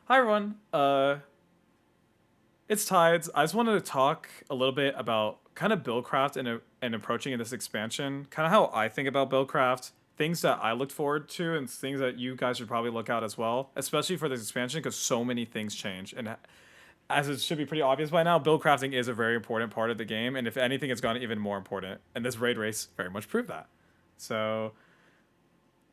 Hi everyone. It's Tides. I just wanted to talk a little bit about kind of Buildcraft and approaching in this expansion. Kind of how I think about Buildcraft, things that I looked forward to, and things that you guys should probably look out as well, especially for this expansion because so many things change. And as it should be pretty obvious by now, Buildcrafting is a very important part of the game, and if anything, it's gone even more important. And this raid race very much proved that. So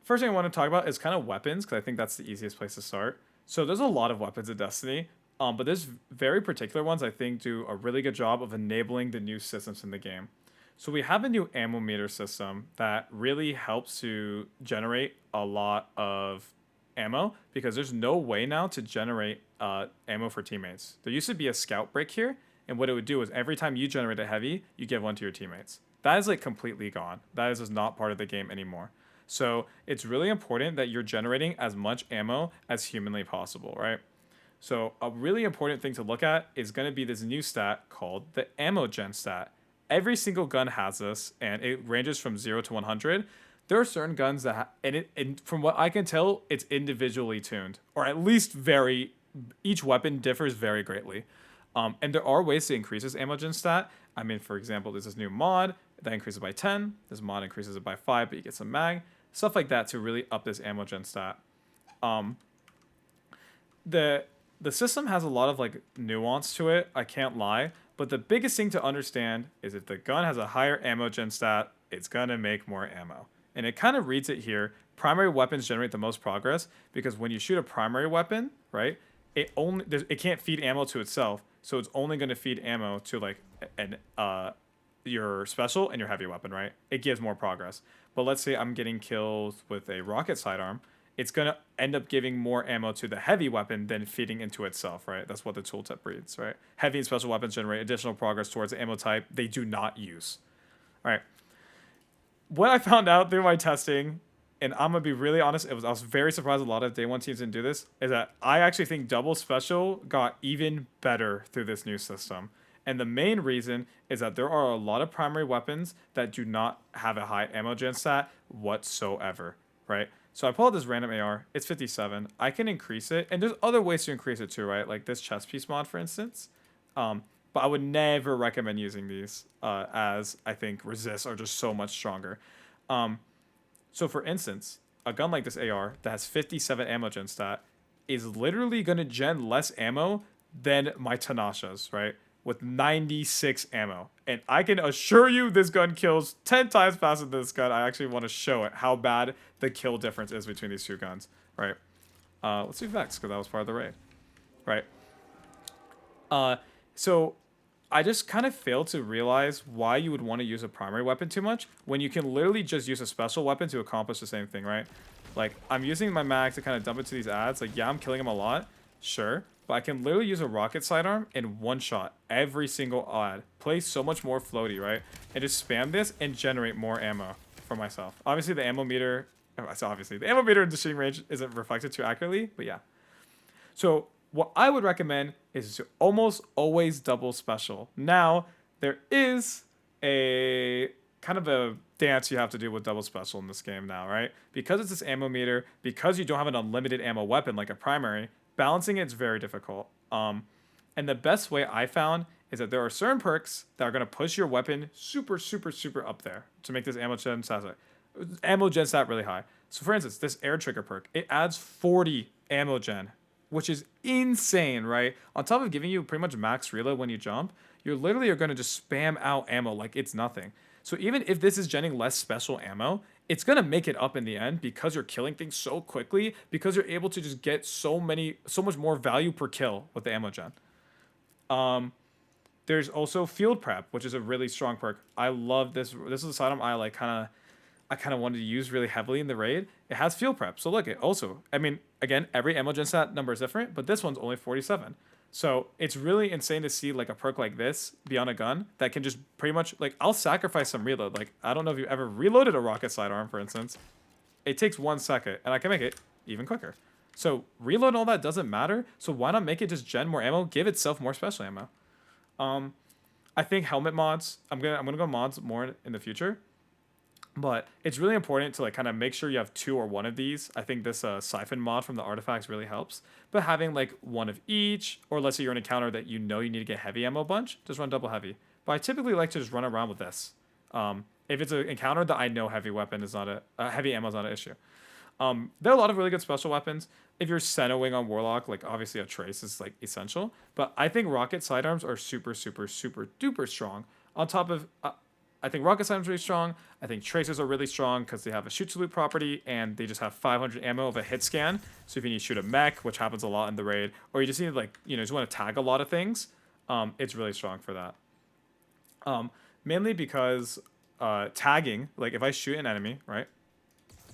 first thing I want to talk about is kind of weapons because I think that's the easiest place to start. So there's a lot of weapons in Destiny, but there's very particular ones I think do a really good job of enabling the new systems in the game. So we have a new ammo meter system that really helps to generate a lot of ammo because there's no way now to generate ammo for teammates. There used to be a scout brick here, and what it would do is every time you generate a heavy, you give one to your teammates. That is like completely gone. That is just not part of the game anymore. So it's really important that you're generating as much ammo as humanly possible, right? So a really important thing to look at is going to be this new stat called the ammo gen stat. Every single gun has this, and it ranges from 0 to 100. There are certain guns that, and from what I can tell, it's individually tuned, or at least each weapon differs very greatly. And there are ways to increase this ammo gen stat. I mean, for example, there's this new mod that increases by 10. This mod increases it by 5, but you get some mag. Stuff like that to really up this ammo gen stat. Um, the the system has a lot of like nuance to it. I can't lie, but the biggest thing to understand is if the gun has a higher ammo gen stat, it's gonna make more ammo. And it kind of reads it here. Primary weapons generate the most progress because when you shoot a primary weapon, right, it can't feed ammo to itself, so it's only going to feed ammo to like an your special and your heavy weapon, right? It gives more progress. But let's say I'm getting kills with a rocket sidearm, it's gonna end up giving more ammo to the heavy weapon than feeding into itself, right? That's what the tooltip reads, right? Heavy and special weapons generate additional progress towards the ammo type they do not use. All right. What I found out through my testing, and I'm gonna be really honest, I was very surprised a lot of day one teams didn't do this, is that I actually think double special got even better through this new system. And the main reason is that there are a lot of primary weapons that do not have a high ammo gen stat whatsoever, right? So I pull out this random AR. It's 57. I can increase it, and there's other ways to increase it too, right? Like this chest piece mod, for instance. But I would never recommend using these, as I think resists are just so much stronger. Um, so for instance, a gun like this AR that has 57 ammo gen stat is literally going to gen less ammo than my Tanashas, right? With 96 ammo. And I can assure you this gun kills 10 times faster than this gun. I actually want to show it how bad the kill difference is between these two guns, right? Let's do Vex because that was part of the raid, right? So I just kind of failed to realize why you would want to use a primary weapon too much when you can literally just use a special weapon to accomplish the same thing, right? Like, I'm using my mag to kind of dump it to these ads. Like, yeah, I'm killing them a lot, sure, but I can literally use a rocket sidearm in one shot every single ad. Play so much more floaty, right? And just spam this and generate more ammo for myself. Obviously, the ammo meter, so obviously, the ammo meter in the shooting range isn't reflected too accurately, but yeah. So what I would recommend is to almost always double special. Now, there is a kind of a dance you have to do with double special in this game now, right? Because it's this ammo meter, because you don't have an unlimited ammo weapon like a primary, balancing it's very difficult. And the best way I found is that there are certain perks that are going to push your weapon super, super, super up there to make this ammo gen stat really high. So for instance, this air trigger perk, it adds 40 ammo gen, which is insane, right? On top of giving you pretty much max reload when you jump, you're literally are going to just spam out ammo like it's nothing. So even if this is genning less special ammo, it's going to make it up in the end because you're killing things so quickly, because you're able to just get so much more value per kill with the ammo gen. There's also field prep, which is a really strong perk. I love this. This is a item I kind of wanted to use really heavily in the raid. It has field prep. So look, it also, I mean, again, every ammo gen stat number is different, but this one's only 47. So it's really insane to see like a perk like this be on a gun that can just pretty much like, I'll sacrifice some reload. Like, I don't know if you ever reloaded a rocket sidearm, for instance. It takes 1 second and I can make it even quicker. So reload and all that doesn't matter. So why not make it just gen more ammo, give itself more special ammo? I think helmet mods, I'm gonna go mods more in the future. But it's really important to like kind of make sure you have two or one of these. I think this siphon mod from the artifacts really helps. But having like one of each, or let's say you're in a counter that you know you need to get heavy ammo bunch, just run double heavy. But I typically like to just run around with this. If it's an encounter that I know heavy weapon is not a heavy ammo is not an issue. There are a lot of really good special weapons. If you're Wing on Warlock, like obviously a trace is like essential. But I think rocket sidearms are super, super, super duper strong. On top of, I think rocket sidearms are really strong. I think traces are really strong because they have a shoot to loot property and they just have 500 ammo of a hit scan. So if you need to shoot a mech, which happens a lot in the raid, or you just need like just want to tag a lot of things, it's really strong for that. Mainly because tagging, like if I shoot an enemy, right,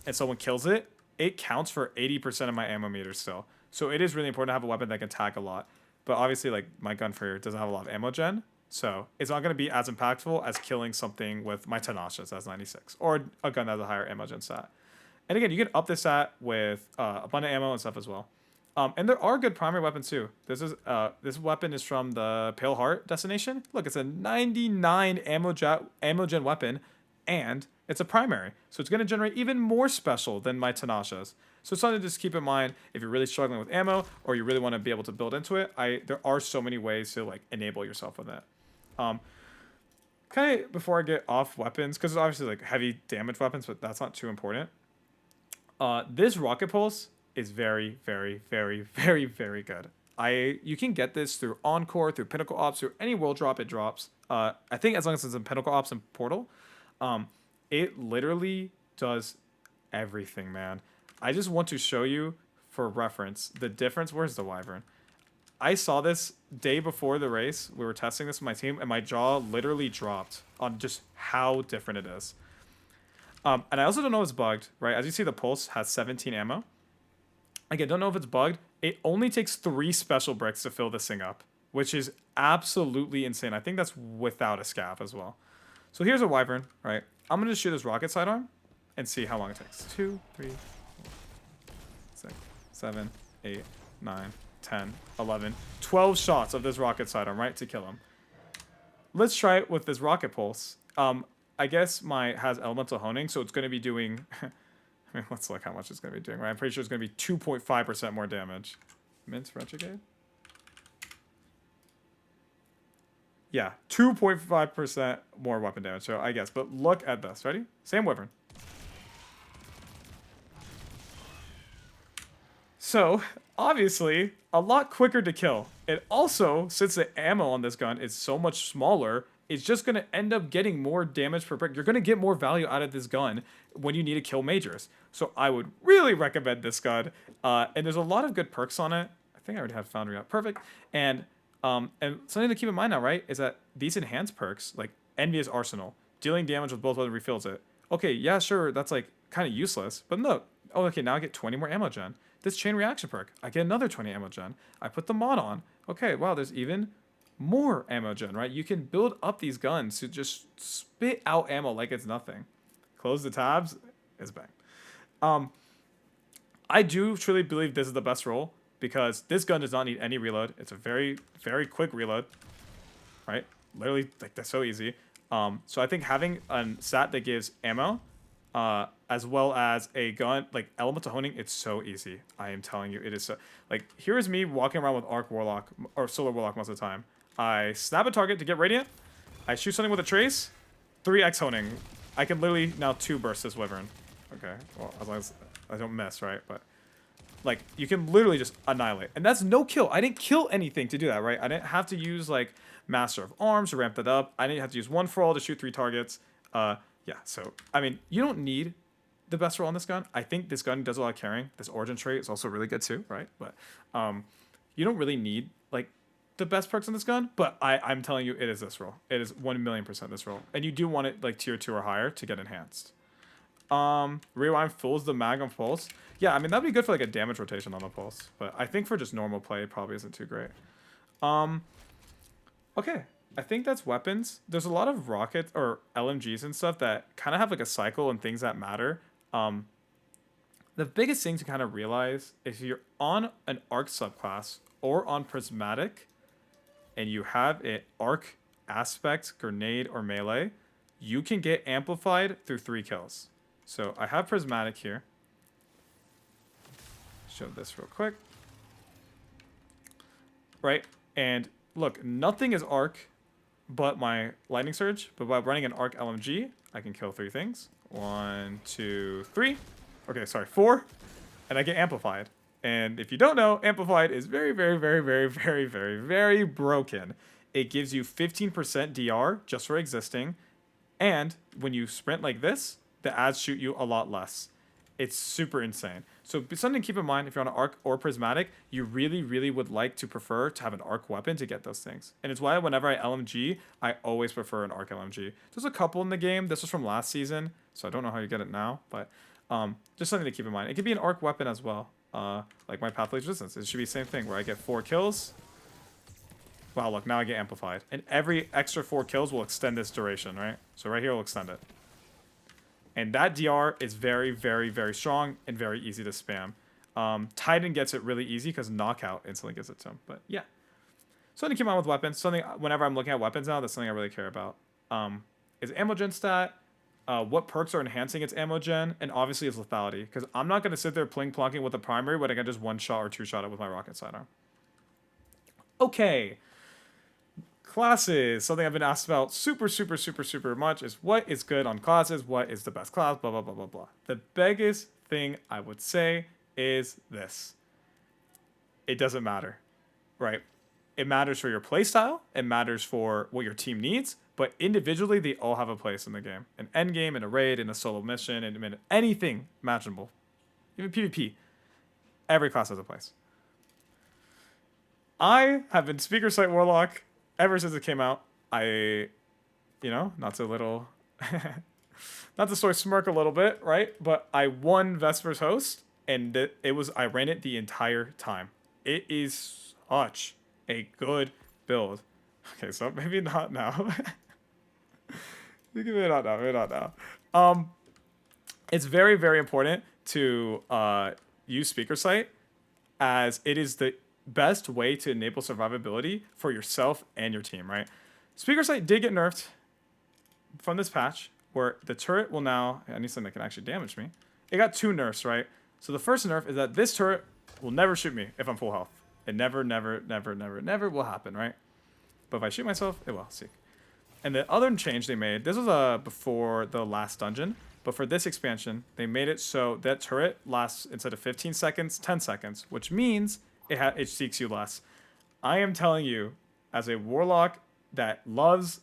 and someone kills it, it counts for 80% of my ammo meter still. So it is really important to have a weapon that can tag a lot. But obviously, like my gun for here doesn't have a lot of ammo gen, so it's not going to be as impactful as killing something with my Tenacious as 96 or a gun that has a higher ammo gen stat. And again, you can up this stat with abundant ammo and stuff as well. And there are good primary weapons too. This weapon is from the Pale Heart destination. Look, it's a 99 ammo gen weapon, and it's a primary, so it's going to generate even more special than my Tenacious. So it's something to just keep in mind if you're really struggling with ammo or you really want to be able to build into it. There are so many ways to like enable yourself with it. Kind of before I get off weapons, because it's obviously like heavy damage weapons, but that's not too important. This rocket pulse is very, very, very, very, very good. You can get this through Encore, through Pinnacle Ops, through any world drop it drops. I think as long as it's in Pinnacle Ops and Portal, it literally does everything, man. I just want to show you for reference the difference. Where's the Wyvern? I saw this day before the race. We were testing this with my team, and my jaw literally dropped on just how different it is. And I also don't know if it's bugged, right? As you see, the Pulse has 17 ammo. Again, don't know if it's bugged. It only takes 3 special bricks to fill this thing up, which is absolutely insane. I think that's without a scav as well. So here's a Wyvern, right? I'm going to shoot this rocket sidearm and see how long it takes. 2, 3, 4, 6, 7, 8, 9, 10, 11, 12 shots of this rocket sidearm, right, to kill him. Let's try it with this rocket pulse. I guess my has elemental honing, so it's going to be doing... I mean, let's look how much it's going to be doing, right? I'm pretty sure it's going to be 2.5% more damage. Mince Retrograde? Yeah, 2.5% more weapon damage, so I guess. But look at this. Ready? Same Wyvern. So, obviously, a lot quicker to kill. It also, since the ammo on this gun is so much smaller, it's just going to end up getting more damage per brick. You're going to get more value out of this gun when you need to kill majors. So I would really recommend this gun. And there's a lot of good perks on it. I think I already have Foundry up. Perfect. And something to keep in mind now, right, is that these enhanced perks, like Envious Arsenal, dealing damage with both weapons refills it. Okay, yeah, sure, that's like kind of useless. But look, oh, okay, now I get 20 more ammo gen. This chain reaction perk, I get another 20 ammo gen. I put the mod on. Okay, wow, there's even more ammo gen, right? You can build up these guns to just spit out ammo like it's nothing. Close the tabs, it's bang. I do truly believe this is the best roll because this gun does not need any reload. It's a very, very quick reload, right? Literally, like that's so easy. So I think having a stat that gives ammo, as well as a gun like elemental honing, it's so easy. I am telling you, it is so. Like here is me walking around with Arc Warlock or Solar Warlock most of the time. I snap a target to get Radiant. I shoot something with a trace. 3x honing. I can literally now 2 burst this Wyvern. Okay, well, as long as I don't miss, right? But, like, you can literally just annihilate. And that's no kill. I didn't kill anything to do that, right? I didn't have to use, like, Master of Arms to ramp that up. I didn't have to use 1 for all to shoot 3 targets. Yeah, so, I mean, you don't need the best roll on this gun. I think this gun does a lot of carrying. This Origin trait is also really good, too, right? But, you don't really need, like, the best perks on this gun, but I'm telling you, it is this roll. It is 1,000,000% this roll. And you do want it like tier 2 or higher to get enhanced. Rewind fills the mag on pulse. Yeah, I mean, that'd be good for like a damage rotation on the pulse, but I think for just normal play, it probably isn't too great. Okay, I think that's weapons. There's a lot of rockets or LMGs and stuff that kind of have like a cycle and things that matter. The biggest thing to kind of realize is you're on an arc subclass or on prismatic, and you have an arc aspect, grenade, or melee, you can get amplified through 3 kills. So I have Prismatic here. Show this real quick. Right? And look, nothing is arc but my Lightning Surge. But by running an arc LMG, I can kill 3 things. 1, 2, 3. Okay, sorry, 4. And I get amplified. And if you don't know, amplified is very, very, very, very, very, very, very broken. It gives you 15% DR just for existing. And when you sprint like this, the ads shoot you a lot less. It's super insane. So something to keep in mind, if you're on an arc or prismatic, you really, really would like to prefer to have an arc weapon to get those things. And it's why whenever I LMG, I always prefer an arc LMG. There's a couple in the game. This was from last season, so I don't know how you get it now, but just something to keep in mind. It could be an arc weapon as well, like my Pathways Resistance. It should be the same thing, where I get 4 kills. Wow, look, now I get amplified. And every extra 4 kills will extend this duration, right? So right here will extend it. And that DR is very, very, very strong and very easy to spam. Titan gets it really easy because Knockout instantly gives it to him. But yeah. Something to keep in mind with weapons. Something, whenever I'm looking at weapons now, that's something I really care about. Is ammo gen stat, what perks are enhancing its ammo gen, and obviously its lethality. Because I'm not going to sit there plonking with the primary when I can just 1-shot or 2-shot it with my rocket sidearm. Okay. Classes, something I've been asked about super, super, super, super much is what is good on classes, what is the best class, blah, blah, blah, blah, blah. The biggest thing I would say is this. It doesn't matter, right? It matters for your playstyle, it matters for what your team needs, but individually, they all have a place in the game. An end game, in a raid, in a solo mission, in anything imaginable. Even PvP. Every class has a place. I have been Speaker Sight Warlock ever since it came out. Not to sort of smirk a little bit, right? But I won Vesper's host, and I ran it the entire time. It is such a good build. Okay, so maybe not now. Maybe not now. It's very, very important to use Speaker Sight, as it is the best way to enable survivability for yourself and your team, right? Speaker Sight did get nerfed from this patch, where the turret will now... I need something that can actually damage me. It got 2 nerfs, right? So the first nerf is that this turret will never shoot me if I'm full health. It never, never, never, never, never will happen, right? But if I shoot myself, it will. See. And the other change they made, this was before the last dungeon, but for this expansion, they made it so that turret lasts, instead of 15 seconds, 10 seconds, which means it seeks you less. I am telling you, as a warlock that loves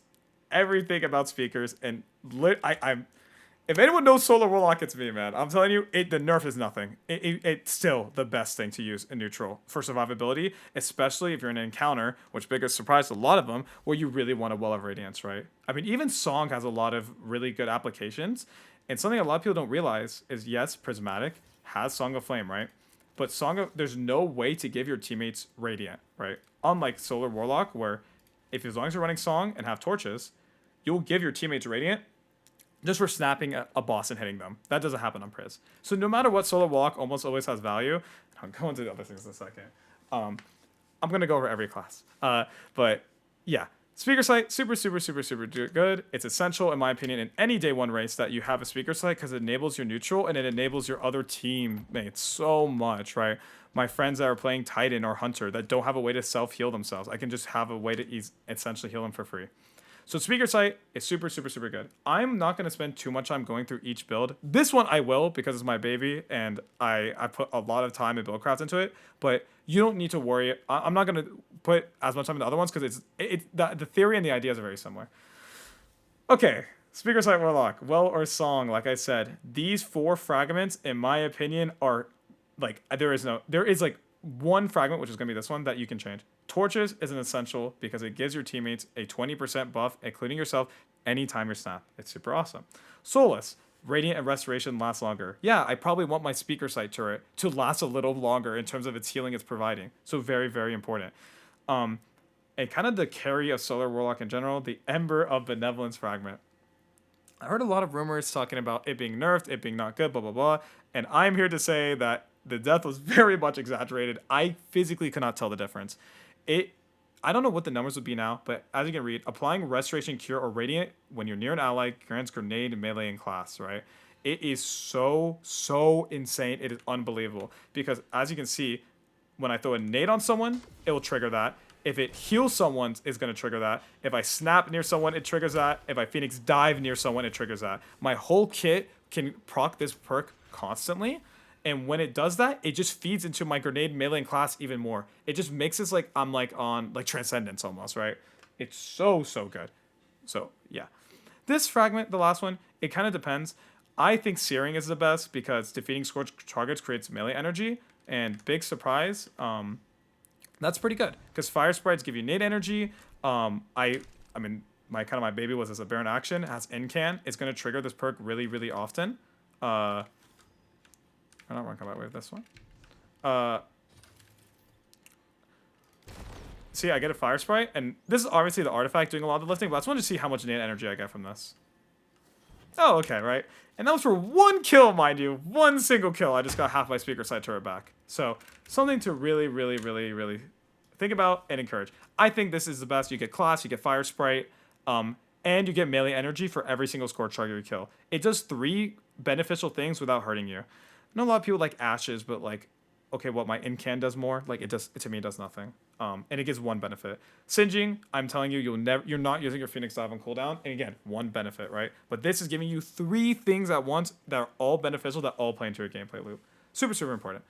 everything about speakers, and if anyone knows Solar Warlock, it's me, man. I'm telling you, the nerf is nothing. It's still the best thing to use in neutral for survivability, especially if you're in an encounter, which biggest surprise to a lot of them, where you really want a Well of Radiance, right? I mean, even Song has a lot of really good applications, and something a lot of people don't realize is, yes, Prismatic has Song of Flame, right? But there's no way to give your teammates Radiant, right? Unlike Solar Warlock, where as long as you're running Song and have torches, you'll give your teammates Radiant just for snapping a boss and hitting them. That doesn't happen on Priz. So no matter what, Solar Warlock almost always has value. I'll go into the other things in a second. I'm going to go over every class. But yeah, Speaker Sight, super, super, super, super good. It's essential, in my opinion, in any day 1 race that you have a Speaker Sight, because it enables your neutral and it enables your other teammates so much, right? My friends that are playing Titan or Hunter that don't have a way to self-heal themselves, I can just have a way to essentially heal them for free. So Speaker Sight is super, super, super good. I'm not going to spend too much time going through each build. This one I will, because it's my baby, and I put a lot of time and Buildcraft into it, but you don't need to worry. I'm not going to put as much time in the other ones, because the theory and the ideas are very similar. Okay, Speaker Sight Warlock, Well or Song, like I said, these 4 fragments, in my opinion, are like, there is like 1 fragment, which is going to be this one, that you can change. Torches is an essential because it gives your teammates a 20% buff, including yourself, anytime you snap. It's super awesome. Solace, Radiant and Restoration lasts longer. Yeah, I probably want my Speaker Sight turret to last a little longer in terms of its healing it's providing. So very, very important. And kind of the carry of Solar Warlock in general, the Ember of Benevolence fragment. I heard a lot of rumors talking about it being nerfed, it being not good, blah, blah, blah. And I'm here to say that the death was very much exaggerated. I physically could not tell the difference. I don't know what the numbers would be now, but as you can read, applying Restoration, Cure, or Radiant when you're near an ally grants Grenade, Melee, and Class, right? It is so insane. It is unbelievable. Because as you can see, when I throw a nade on someone, it will trigger that. If it heals someone, it's going to trigger that. If I snap near someone, it triggers that. If I Phoenix dive near someone, it triggers that. My whole kit can proc this perk constantly. And when it does that, it just feeds into my grenade, melee, and class even more. It just makes it like I'm like on like Transcendence almost, right? It's so good. So yeah. This fragment, the last one, it kind of depends. I think Searing is the best because defeating scorched targets creates melee energy. And big surprise, that's pretty good because fire sprites give you nade energy. I mean, my baby was as a Baron action. It has Incan. It's gonna trigger this perk really often. I don't want to come out with this one. See, I get a fire sprite, and this is obviously the artifact doing a lot of the lifting, but I just wanted to see how much nade energy I get from this. Oh, okay, right. And that was for one kill, mind you. One single kill. I just got half my speaker side turret back. So something to really think about and encourage. I think this is the best. You get class, you get fire sprite, and you get melee energy for every single scorch target you kill. It does 3 beneficial things without hurting you. I know a lot of people like ashes, but like, okay, what my incan does more. Like it does, to me, it does nothing. And it gives 1 benefit. Singeing, I'm telling you, you're not using your Phoenix Dive on cooldown. And again, 1 benefit, right? But this is giving you 3 things at once that are all beneficial that all play into your gameplay loop. Super important.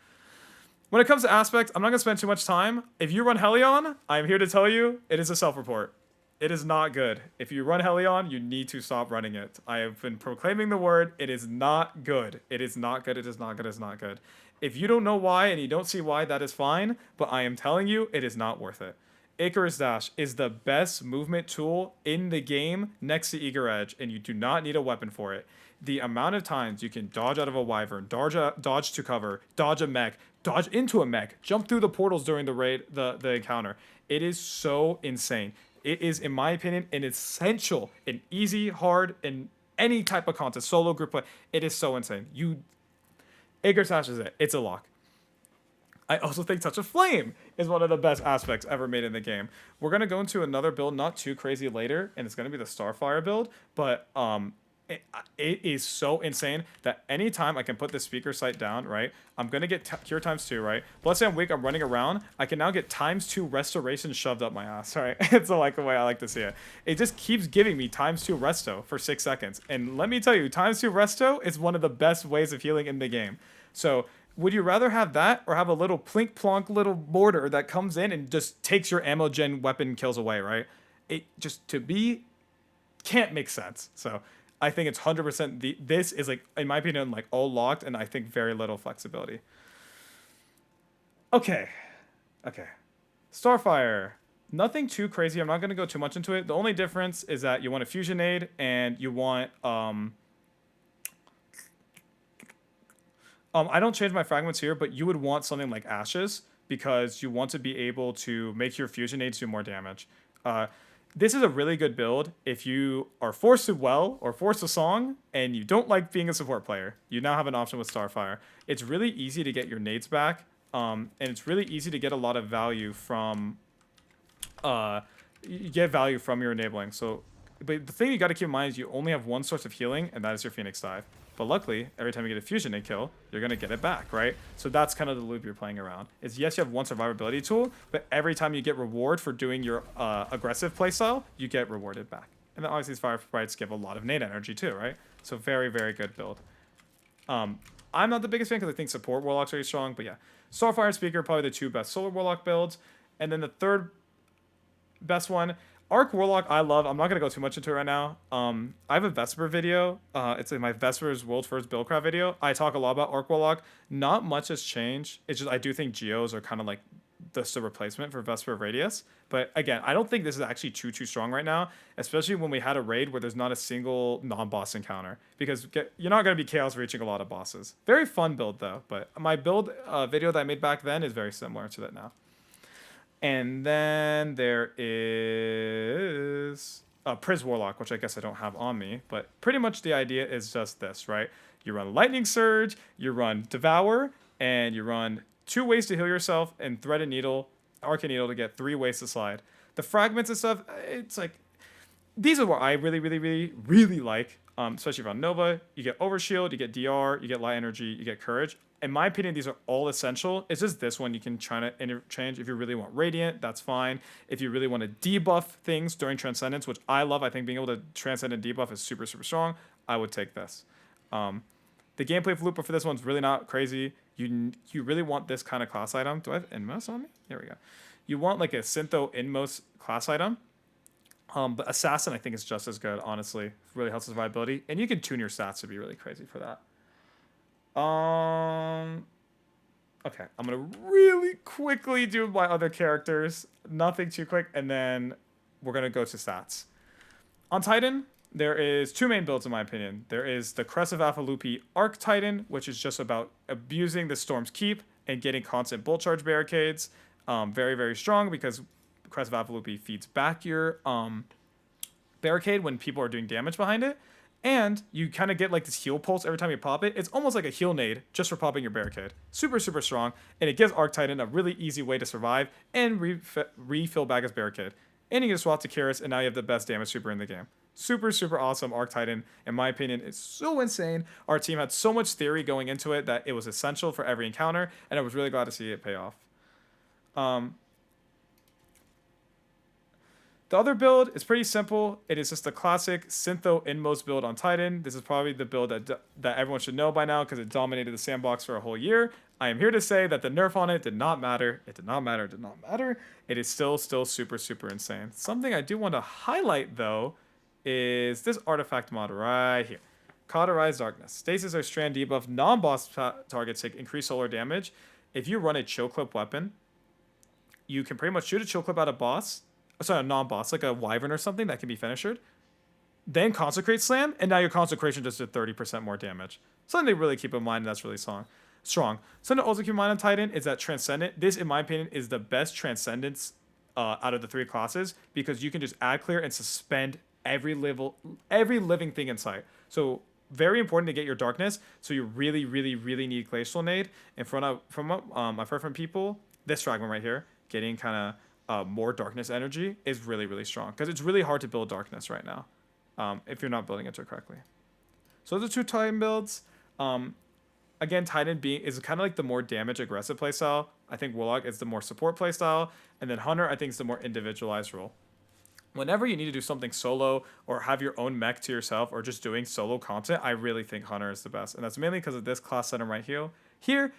When it comes to aspects, I'm not gonna spend too much time. If you run Helion, I'm here to tell you, it is a self-report. It is not good. If you run Helion, you need to stop running it. I have been proclaiming the word. It is not good. It is not good. It is not good. It is not good. If you don't know why and you don't see why, that is fine. But I am telling you, it is not worth it. Icarus Dash is the best movement tool in the game next to Eager Edge, and you do not need a weapon for it. The amount of times you can dodge out of a wyvern, dodge to cover, dodge a mech, dodge into a mech, jump through the portals during the raid, the encounter. It is so insane. It is, in my opinion, an essential in easy, hard, in any type of contest, solo group play. It is so insane. Icarus Dash is it. It's a lock. I also think Touch of Flame is one of the best aspects ever made in the game. We're going to go into another build not too crazy later, and it's going to be the Starfire build, but it is so insane that anytime I can put the speaker sight down, right, I'm going to get Cure ×2, right? But let's say I'm weak, I'm running around, I can now get ×2 Restoration shoved up my ass, right? It's like the way I like to see it. It just keeps giving me ×2 Resto for 6 seconds. And let me tell you, ×2 Resto is one of the best ways of healing in the game. So would you rather have that or have a little plink plonk little mortar that comes in and just takes your ammo gen weapon kills away, right? It just, to me, can't make sense. So I think it's 100% this is like, in my opinion, like all locked, and I think very little flexibility. Okay. Starfire. Nothing too crazy. I'm not going to go too much into it. The only difference is that you want a fusion aid and you want I don't change my fragments here, but you would want something like Ashes because you want to be able to make your fusion aids do more damage. This is a really good build if you are forced to well or forced to song and you don't like being a support player. You now have an option with Starfire. It's really easy to get your nades back, and it's really easy to get a lot of value from you get value from your enabling. So, but the thing you got to keep in mind is you only have one source of healing, and that is your Phoenix Dive. But luckily, every time you get a fusion and kill, you're going to get it back, right? So that's kind of the loop you're playing around. Is yes, you have one survivability tool, but every time you get reward for doing your aggressive playstyle, you get rewarded back. And then obviously these fire sprites give a lot of nade energy too, right? So very good build. I'm not the biggest fan because I think support Warlock's very strong, but yeah. Starfire and Speaker are probably the 2 best Solar Warlock builds. And then the third best one, Arc Warlock, I love. I'm not going to go too much into it right now. I have a Vesper video. It's in my Vesper's World's First Buildcraft video. I talk a lot about Arc Warlock. Not much has changed. It's just I do think Geos are kind of like just a replacement for Vesper Radius. But again, I don't think this is actually too strong right now, especially when we had a raid where there's not a single non-boss encounter. Because you're not going to be Chaos reaching a lot of bosses. Very fun build, though. But my build video that I made back then is very similar to that now. And then there is Priz Warlock, which I guess I don't have on me. But pretty much the idea is just this, right? You run Lightning Surge, you run Devour, and you run 2 ways to heal yourself and Thread and Needle. Arcane Needle to get 3 ways to slide. The fragments and stuff, it's like these are what I really, really, really, really like. Especially on Nova, you get Overshield, you get DR, you get Light Energy, you get Courage. In my opinion, these are all essential. It's just this one you can try to interchange. If you really want Radiant, that's fine. If you really want to debuff things during Transcendence, which I love, I think being able to transcend and debuff is super, super strong. I would take this. The gameplay loop for this one's really not crazy. You really want this kind of class item. Do I have Inmost on me? There we go. You want like a Syntho Inmost class item. But Assassin, I think, is just as good, honestly. It really helps with survivability. And you can tune your stats to be really crazy for that. Okay, I'm going to really quickly do my other characters. Nothing too quick. And then we're going to go to stats. On Titan, there is 2 main builds, in my opinion. There is the Crest of Afalupi Arc Titan, which is just about abusing the Storm's Keep and getting constant Bolt Charge barricades. Very, very strong because Crest of Afalupi feeds back your barricade when people are doing damage behind it. And you kind of get like this heal pulse every time you pop it. It's almost like a heal nade just for popping your barricade. Super, super strong. And it gives Arc Titan a really easy way to survive and refill back his barricade. And you can swap to Kyrus, and now you have the best damage super in the game. Super, super awesome. Arc Titan, in my opinion, is so insane. Our team had so much theory going into it that it was essential for every encounter, and I was really glad to see it pay off. The other build is pretty simple. It is just a classic Syntho Inmost build on Titan. This is probably the build that everyone should know by now because it dominated the sandbox for a whole year. I am here to say that the nerf on it did not matter. It did not matter. It did not matter. It is still super, super insane. Something I do want to highlight, though, is this artifact mod right here. Cauterize Darkness. Stasis or Strand debuff. Non-boss targets take increased solar damage. If you run a chill clip weapon, you can pretty much shoot a chill clip at a boss. Sorry, a non-boss, like a Wyvern or something that can be finishered. Then Consecrate Slam, and now your Consecration just did 30% more damage. Something to really keep in mind, and that's really strong. Something to also keep in mind on Titan is that Transcendent, this in my opinion, is the best Transcendence out of the 3 classes because you can just add clear and suspend every living thing in sight. So very important to get your darkness. So you really, really, really need Glacial Nade. And from what I've heard from people, this fragment right here, getting kind of more darkness energy is really, really strong because it's really hard to build darkness right now if you're not building into it correctly. So those are 2 Titan builds. Again, Titan is kind of like the more damage aggressive playstyle. I think Warlock is the more support playstyle, and then Hunter I think is the more individualized role. Whenever you need to do something solo or have your own mech to yourself or just doing solo content, I really think Hunter is the best, and that's mainly because of this class setup right here,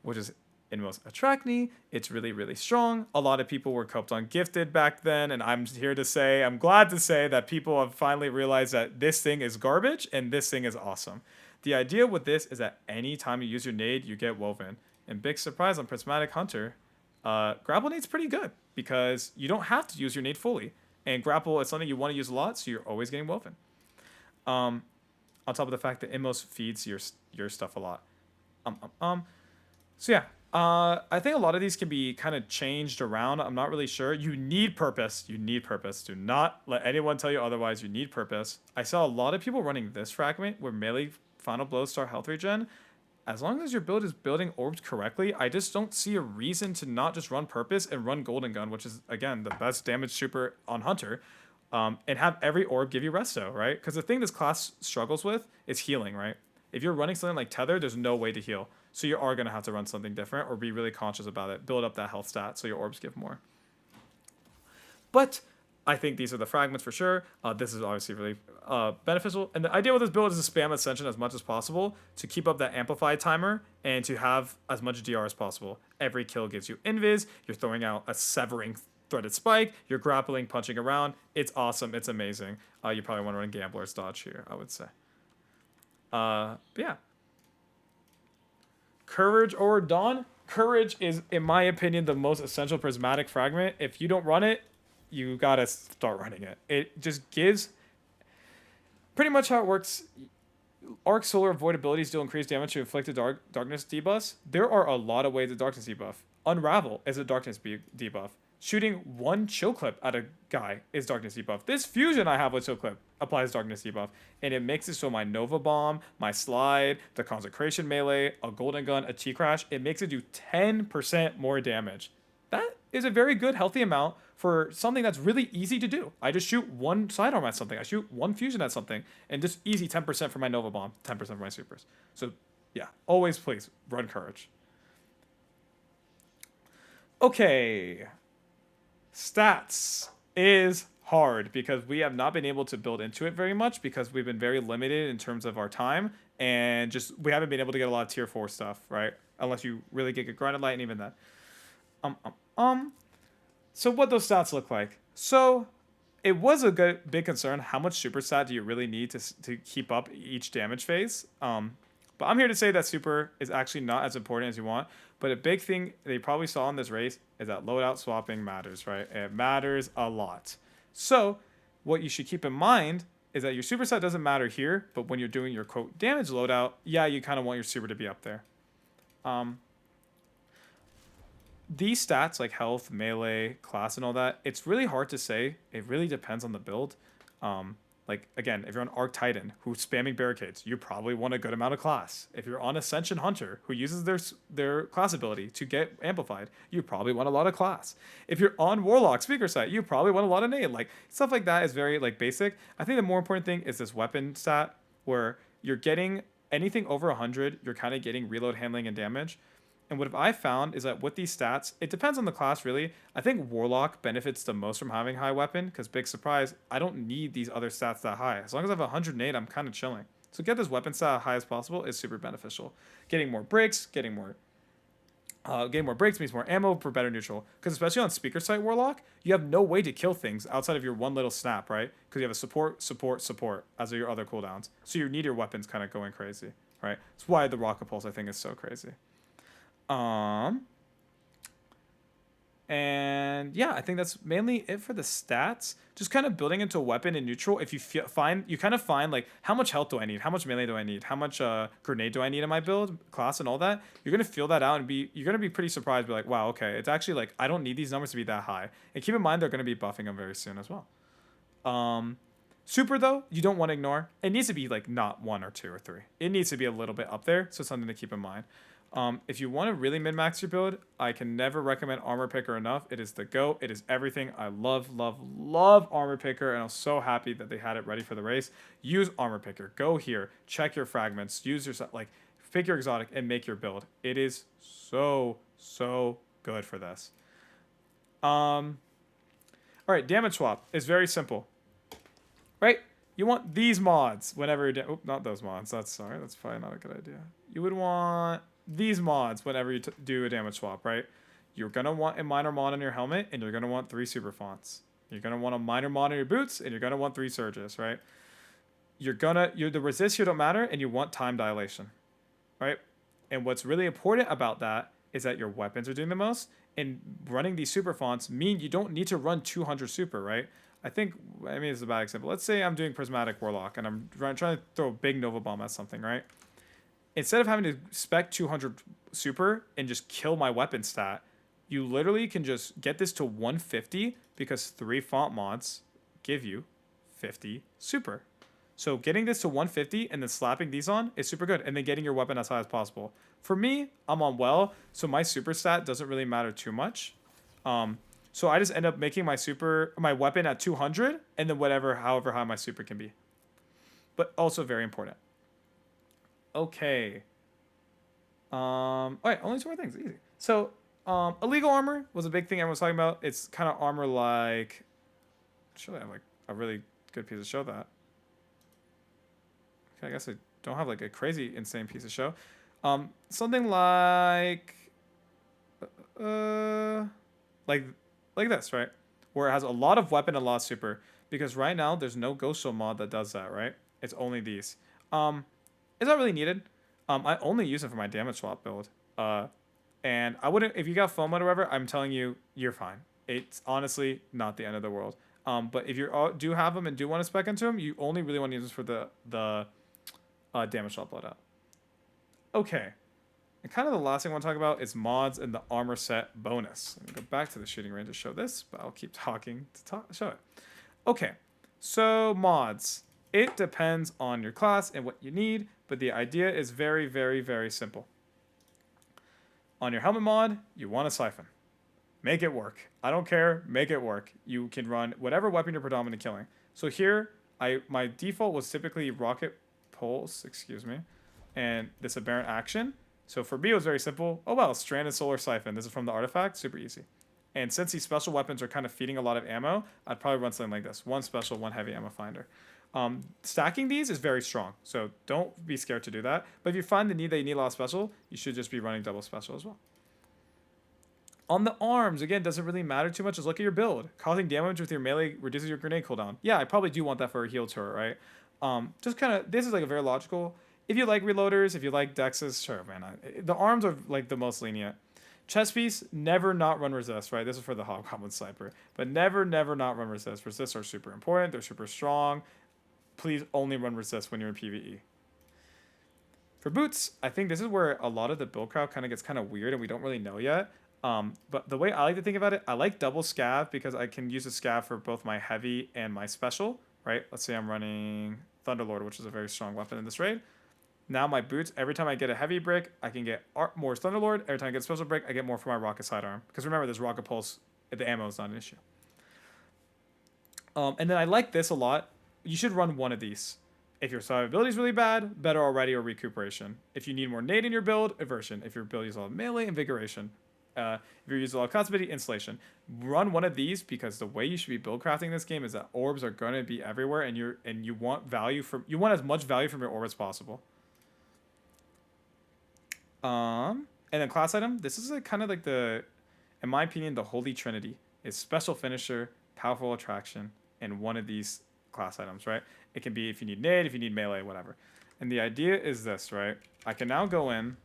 which is Inmost Atrachni. It's really, really strong. A lot of people were coped on Gifted back then, and I'm glad to say that people have finally realized that this thing is garbage and this thing is awesome. The idea with this is that anytime you use your nade, you get woven. And big surprise on Prismatic Hunter, grapple nade's pretty good because you don't have to use your nade fully. And grapple is something you want to use a lot, so you're always getting woven. On top of the fact that Inmost feeds your stuff a lot. So yeah. I think a lot of these can be kind of changed around. I'm not really sure. You need purpose. You need purpose. Do not let anyone tell you otherwise. You need purpose. I saw a lot of people running this fragment where melee final blows start health regen. As long as your build is building orbs correctly, I just don't see a reason to not just run purpose and run Golden Gun, which is, again, the best damage super on Hunter, and have every orb give you resto, right? Because the thing this class struggles with is healing, right? If you're running something like Tether, there's no way to heal. So you are going to have to run something different or be really conscious about it. Build up that health stat so your orbs give more. But I think these are the fragments for sure. This is obviously really beneficial. And the idea with this build is to spam Ascension as much as possible to keep up that amplified timer and to have as much DR as possible. Every kill gives you invis. You're throwing out a severing threaded spike. You're grappling, punching around. It's awesome. It's amazing. You probably want to run Gambler's Dodge here, I would say. But yeah. Courage or Dawn. Courage is, in my opinion, the most essential prismatic fragment. If you don't run it, you gotta start running it. It just gives pretty much how it works. Arc Solar avoidabilities deal increased damage to inflicted darkness debuffs. There are a lot of ways to darkness debuff. Unravel is a darkness debuff. Shooting one chill clip at a guy is darkness debuff. This fusion I have with chill clip applies darkness debuff, and it makes it so my Nova Bomb, my slide, the consecration melee, a golden gun, a T crash, it makes it do 10% more damage. That is a very good, healthy amount for something that's really easy to do. I just shoot one sidearm at something. I shoot one fusion at something, and just easy 10% for my Nova Bomb, 10% for my supers. So, yeah, always please run courage. Okay, stats is hard because we have not been able to build into it very much because we've been very limited in terms of our time and just we haven't been able to get a lot of tier 4 stuff, right? Unless you really get good grinded light and even that. Um um um so what those stats look like. So it was a good big concern how much super stat do you really need to keep up each damage phase. But I'm here to say that super is actually not as important as you want. But a big thing they probably saw in this race is that loadout swapping matters, right? It matters a lot. So what you should keep in mind is that your superset doesn't matter here, but when you're doing your quote damage loadout, yeah, you kind of want your super to be up there. These stats like health, melee, class, and all that, it's really hard to say. It really depends on the build. Like again, if you're on Arc Titan who's spamming barricades, you probably want a good amount of class. If you're on Ascension Hunter who uses their class ability to get amplified, you probably want a lot of class. If you're on Warlock Speaker Site, you probably want a lot of nade. Like stuff like that is very like basic. I think the more important thing is this weapon stat where you're getting anything over 100, you're kind of getting reload handling and damage. And what I found is that with these stats, it depends on the class really. I think Warlock benefits the most from having high weapon because big surprise, I don't need these other stats that high. As long as I have 108, I'm kind of chilling. So get this weapon stat as high as possible is super beneficial. Getting more breaks, getting more breaks means more ammo for better neutral. Because especially on Speaker Site Warlock, you have no way to kill things outside of your one little snap, right? Because you have a support as your other cooldowns. So you need your weapons kind of going crazy, right? That's why the Rocket Pulse I think is so crazy. And yeah, I think that's mainly it for the stats. Just kind of building into a weapon in neutral. If you kind of find like how much health do I need, how much melee do I need, how much grenade do I need in my build class and all that. You're gonna feel that out and you're gonna be pretty surprised. Be like, wow, okay, it's actually like I don't need these numbers to be that high. And keep in mind they're gonna be buffing them very soon as well. Super though, you don't want to ignore. It needs to be like not 1 or 2 or 3. It needs to be a little bit up there, so something to keep in mind. If you want to really min-max your build, I can never recommend Armor Picker enough. It is the GOAT. It is everything. I love Armor Picker, and I'm so happy that they had it ready for the race. Use Armor Picker. Go here. Check your fragments. Use your pick your exotic and make your build. It is so good for this. All right, damage swap is very simple. Right? You want these mods whenever you're not those mods. That's probably not a good idea. You would want these mods whenever you do a damage swap, right? You're going to want a minor mod on your helmet, and you're going to want 3 super fonts. You're going to want a minor mod on your boots, and you're going to want 3 surges, right? The resist here don't matter, and you want time dilation, right? And what's really important about that is that your weapons are doing the most, and running these super fonts mean you don't need to run 200 super, right? It's a bad example. Let's say I'm doing Prismatic Warlock, and I'm trying to throw a big Nova Bomb at something, right? Instead of having to spec 200 super and just kill my weapon stat, you literally can just get this to 150 because 3 font mods give you 50 super. So getting this to 150 and then slapping these on is super good, and then getting your weapon as high as possible. For me, I'm on well, so my super stat doesn't really matter too much. So I just end up making my weapon at 200, and then however high my super can be. But also very important. Okay. All right, only 2 more things. Easy. So, illegal armor was a big thing everyone was talking about. It's kind of armor like. Surely I have like a really good piece of show that. Okay, I guess I don't have like a crazy insane piece of show. Something like this, right? Where it has a lot of weapon and a lot of super. Because right now there's no Ghost Soul mod that does that, right? It's only these. It's not really needed. I only use it for my damage swap build. And I wouldn't, if you got FOMO or whatever, I'm telling you, you're fine. It's honestly not the end of the world. But if you do have them and do want to spec into them, you only really want to use them for the damage swap loadout. Okay. And kind of the last thing I want to talk about is mods and the armor set bonus. Let me go back to the shooting range to show this, but I'll keep talking to show it. Okay. So mods. It depends on your class and what you need, but the idea is very simple. On your helmet mod, you want a siphon. make it work. I don't care, make it work. You can run whatever weapon you're predominantly killing. So here, my default was typically rocket pulse, excuse me, and this aberrant action. So for me, it was very simple. Oh well, stranded solar siphon. This is from the artifact, super easy. And since these special weapons are kind of feeding a lot of ammo, I'd probably run something like this: one special, one heavy ammo finder. Stacking these is very strong, so don't be scared to do that. But if you find that you need a lot of special, you should just be running double special as well. On the arms, again, doesn't really matter too much. Just look at your build. Causing damage with your melee reduces your grenade cooldown. Yeah, I probably do want that for a heal turret, right? Just kind of, this is like a very logical. If you like reloaders, if you like dexes, sure, man. The arms are like the most lenient. Chest piece, never not run resist, right? This is for the Hobgoblin Sniper. But never not run resist. Resists are super important. They're super strong. Please only run resist when you're in PvE. For boots, I think this is where a lot of the build craft kind of gets kind of weird and we don't really know yet. But the way I like to think about it, I like double scav because I can use a scav for both my heavy and my special, right? Let's say I'm running Thunderlord, which is a very strong weapon in this raid. Now my boots, every time I get a heavy brick, I can get more Thunderlord. Every time I get a special brick, I get more for my rocket sidearm. Because remember, there's rocket pulse. The ammo is not an issue. And then I like this a lot. You should run one of these. If your survivability is really bad, better already or recuperation. If you need more nade in your build, aversion. If your build uses a lot of melee, invigoration. If you're using a lot of cosmetic, insulation. Run one of these because the way you should be build crafting this game is that orbs are going to be everywhere, and you want as much value from your orb as possible. And then class item. This is kind of like in my opinion, the holy trinity is special finisher, powerful attraction, and one of these class items, right? It can be if you need nade, if you need melee, whatever. And the idea is this, right? I can now go in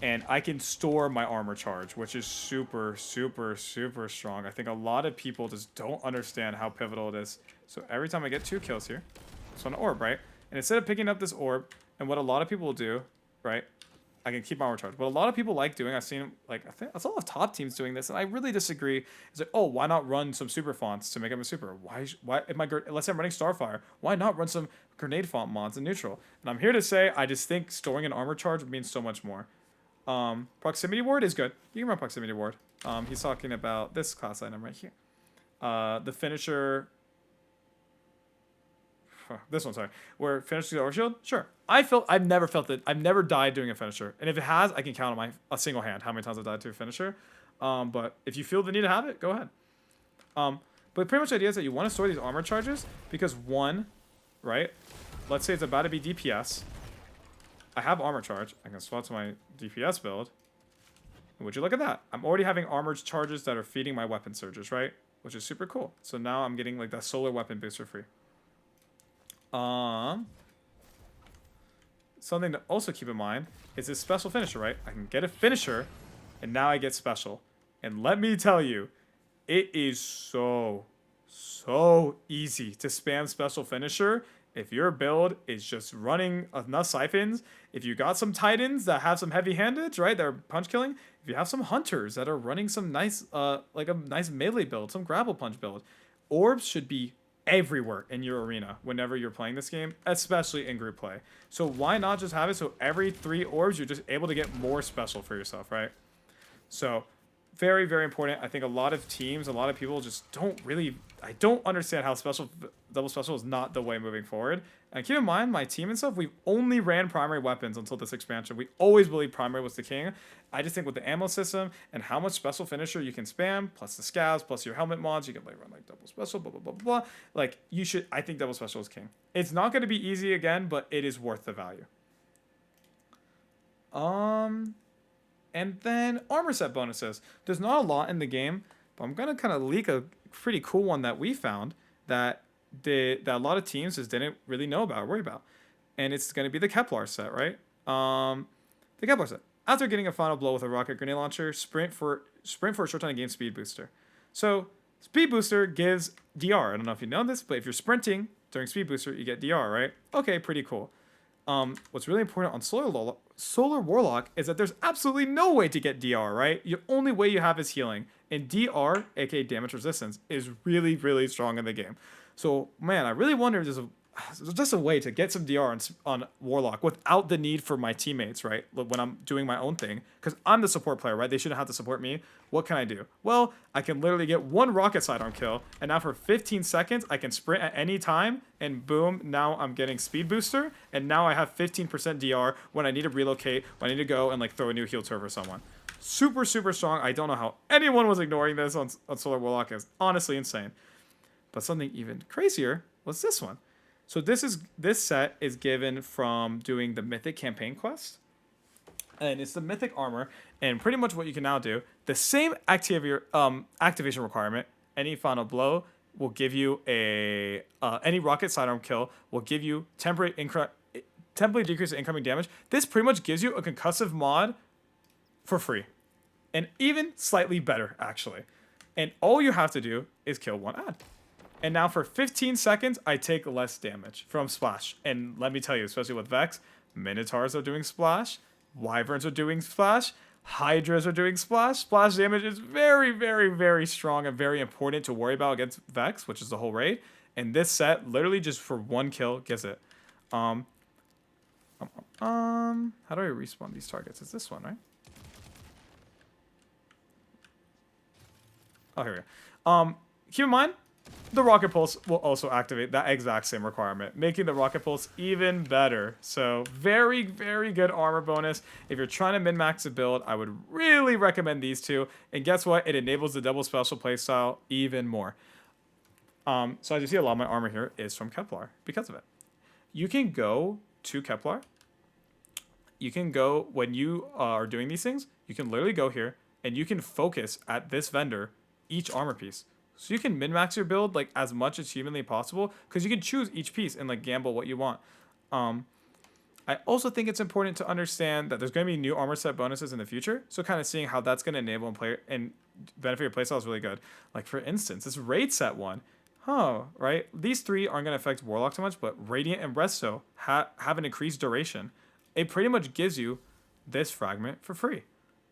and I can store my armor charge, which is super strong. I think a lot of people just don't understand how pivotal it is. So every time I get 2 kills here, so an orb, right? And instead of picking up this orb, and what a lot of people will do, right? I can keep my armor charge. What a lot of people like doing, I've seen, like, I think that's a lot of top teams doing this, and I really disagree. It's like, oh, why not run some super fonts to make them a super? Why? Let's say I'm running Starfire. Why not run some grenade font mods in neutral? And I'm here to say, I just think storing an armor charge means so much more. Proximity ward is good. You can run proximity ward. He's talking about this class item right here. The finisher. This one, sorry. Where finisher overshield? Sure. I've never felt it. I've never died doing a finisher. And if it has, I can count on a single hand how many times I've died to a finisher. But if you feel the need to have it, go ahead. But pretty much the idea is that you want to store these armor charges because one, right? Let's say it's about to be DPS. I have armor charge. I can swap to my DPS build. And would you look at that? I'm already having armor charges that are feeding my weapon surges, right? Which is super cool. So now I'm getting like that solar weapon booster free. Something to also keep in mind is this special finisher, right? I can get a finisher, and now I get special. And let me tell you, it is so easy to spam special finisher if your build is just running enough siphons. If you got some titans that have some heavy handage, right, that are punch killing. If you have some hunters that are running some nice, like a nice melee build, some grapple punch build, orbs should be everywhere in your arena whenever you're playing this game, especially in group play. So why not just have it so every 3 orbs you're just able to get more special for yourself, right? So very important. I think a lot of teams, a lot of people just I don't understand how double special is not the way moving forward. And keep in mind, my team and stuff, we've only ran primary weapons until this expansion. We always believed primary was the king. I just think with the ammo system and how much special finisher you can spam, plus the scavs, plus your helmet mods, you can run like double special, blah, blah, blah, blah. Like, I think double special is king. It's not going to be easy again, but it is worth the value. And then armor set bonuses. There's not a lot in the game, but I'm going to kind of leak a pretty cool one that we found that a lot of teams just didn't really know about or worry about. And it's going to be the Kepler set, right? The Kepler set. After getting a final blow with a rocket grenade launcher, sprint for a short time to gain speed booster. So speed booster gives DR. I don't know if you know this, but if you're sprinting during speed booster, you get DR, right? Okay, pretty cool. What's really important on Solar Warlock is that there's absolutely no way to get DR, right? The only way you have is healing. And DR, aka damage resistance, is really strong in the game. So, man, I really wonder if there's just a way to get some DR on Warlock without the need for my teammates, right? When I'm doing my own thing, because I'm the support player, right? They shouldn't have to support me. What can I do? Well, I can literally get one rocket sidearm kill, and now for 15 seconds, I can sprint at any time, and boom, now I'm getting speed booster, and now I have 15% DR when I need to relocate, when I need to go and like throw a new heal turret for someone. Super, super strong. I don't know how anyone was ignoring this on Solar Warlock. It's honestly insane. But something even crazier was this one. So this set is given from doing the Mythic campaign quest, and it's the Mythic armor. And pretty much what you can now do, the same activation requirement. Any final blow will give you any rocket sidearm kill will give you temporary decrease in incoming damage. This pretty much gives you a concussive mod for free, and even slightly better actually. And all you have to do is kill one ad. And now for 15 seconds, I take less damage from Splash. And let me tell you, especially with Vex, Minotaurs are doing Splash, Wyverns are doing Splash, Hydras are doing Splash. Splash damage is very, very, very strong and very important to worry about against Vex, which is the whole raid. And this set, literally just for one kill, gets it. How do I respawn these targets? It's this one, right? Oh, here we go. Keep in mind, the Rocket Pulse will also activate that exact same requirement, making the Rocket Pulse even better. So very, very good armor bonus. If you're trying to min-max a build, I would really recommend these two. And guess what? It enables the double special playstyle even more. So as you see, a lot of my armor here is from Kevlar because of it. You can go to Kevlar. You can go, when you are doing these things, you can literally go here and you can focus at this vendor each armor piece. So you can min-max your build like as much as humanly possible because you can choose each piece and like gamble what you want. I also think it's important to understand that there's going to be new armor set bonuses in the future. So kind of seeing how that's going to enable and play and benefit your playstyle is really good. Like for instance, this raid set one. Right? These three aren't going to affect Warlock too much, but Radiant and Resto have an increased duration. It pretty much gives you this fragment for free.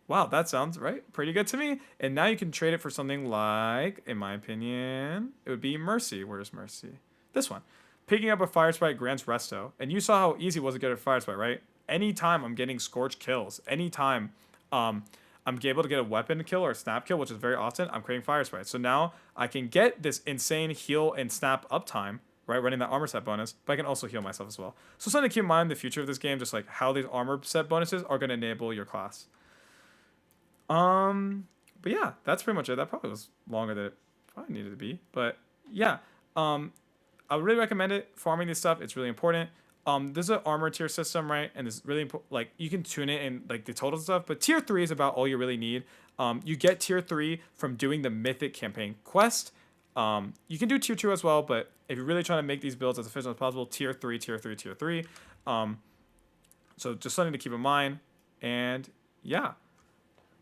Wow, that sounds pretty good to me. And now you can trade it for something like, in my opinion, it would be Mercy. Where's Mercy? This one. Picking up a Fire Sprite grants Resto. And you saw how easy it was to get a Fire Sprite, right? Anytime I'm getting Scorch kills, anytime I'm able to get a weapon kill or a snap kill, which is very often, I'm creating Fire Sprite. So now I can get this insane heal and snap uptime, right, running that armor set bonus, but I can also heal myself as well. So something to keep in mind in the future of this game, just like how these armor set bonuses are going to enable your class. But yeah, that's pretty much it. That probably was longer than it probably needed to be. But yeah, I would really recommend it. Farming this stuff, it's really important. There's an armor tier system, right? And it's really important. Like you can tune it in like the total stuff, but tier 3 is about all you really need. You get tier 3 from doing the Mythic campaign quest. You can do tier 2 as well, but if you're really trying to make these builds as efficient as possible, tier 3, tier 3, tier 3. So just something to keep in mind. And yeah.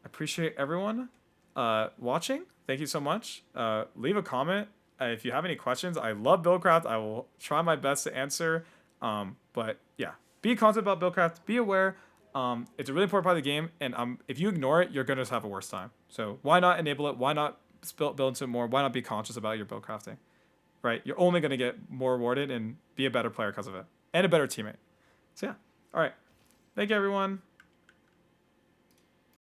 Appreciate everyone watching. Thank you so much. Leave a comment if you have any questions. I love Buildcraft. I will try my best to answer. But yeah, be conscious about Buildcraft. Be aware. It's a really important part of the game. And if you ignore it, you're going to have a worse time. So why not enable it? Why not build into it more? Why not be conscious about your Buildcrafting? Right? You're only going to get more rewarded and be a better player because of it. And a better teammate. So yeah. All right. Thank you, everyone.